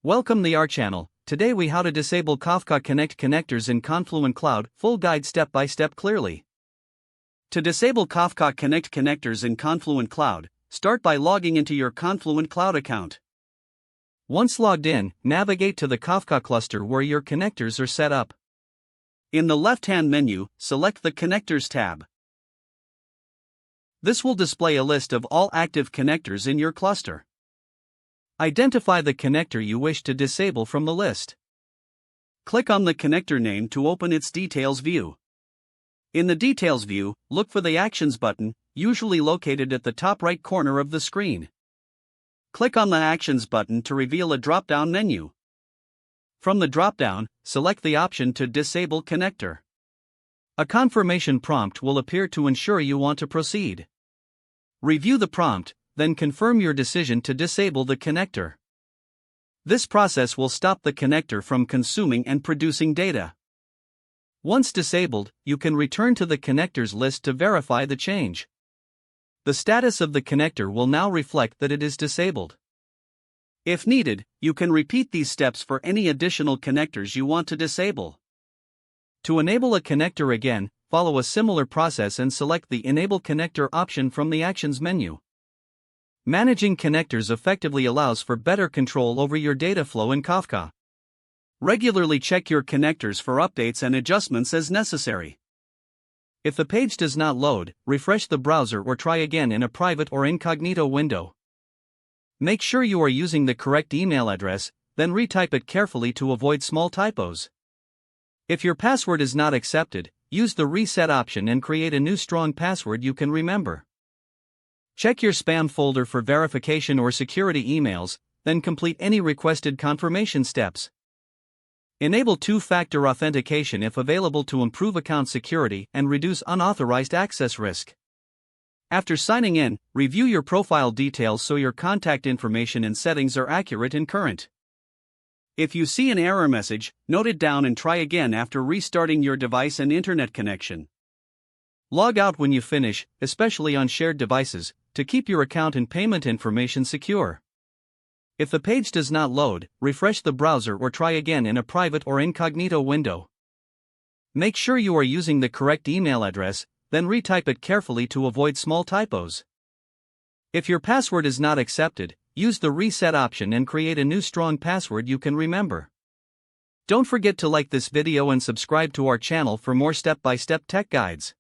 Welcome to our channel. Today we how to disable Kafka Connect connectors in Confluent Cloud, full guide step by step clearly. To disable Kafka Connect connectors in Confluent Cloud, start by logging into your Confluent Cloud account. Once logged in, navigate to the Kafka cluster where your connectors are set up. In the left-hand menu, select the Connectors tab. This will display a list of all active connectors in your cluster. Identify the connector you wish to disable from the list. Click on the connector name to open its details view. In the details view, look for the Actions button, usually located at the top right corner of the screen. Click on the Actions button to reveal a drop-down menu. From the drop-down, select the option to disable connector. A confirmation prompt will appear to ensure you want to proceed. Review the prompt, then confirm your decision to disable the connector. This process will stop the connector from consuming and producing data. Once disabled, you can return to the connectors list to verify the change. The status of the connector will now reflect that it is disabled. If needed, you can repeat these steps for any additional connectors you want to disable. To enable a connector again, follow a similar process and select the Enable Connector option from the Actions menu. Managing connectors effectively allows for better control over your data flow in Kafka. Regularly check your connectors for updates and adjustments as necessary. If the page does not load, refresh the browser or try again in a private or incognito window. Make sure you are using the correct email address, then retype it carefully to avoid small typos. If your password is not accepted, use the Reset option and create a new strong password you can remember. Check your spam folder for verification or security emails, then complete any requested confirmation steps. Enable two-factor authentication if available to improve account security and reduce unauthorized access risk. After signing in, review your profile details so your contact information and settings are accurate and current. If you see an error message, note it down and try again after restarting your device and internet connection. Log out when you finish, especially on shared devices, to keep your account and payment information secure. If the page does not load, refresh the browser or try again in a private or incognito window. Make sure you are using the correct email address, then retype it carefully to avoid small typos. If your password is not accepted, use the Reset option and create a new strong password you can remember. Don't forget to like this video and subscribe to our channel for more step-by-step tech guides.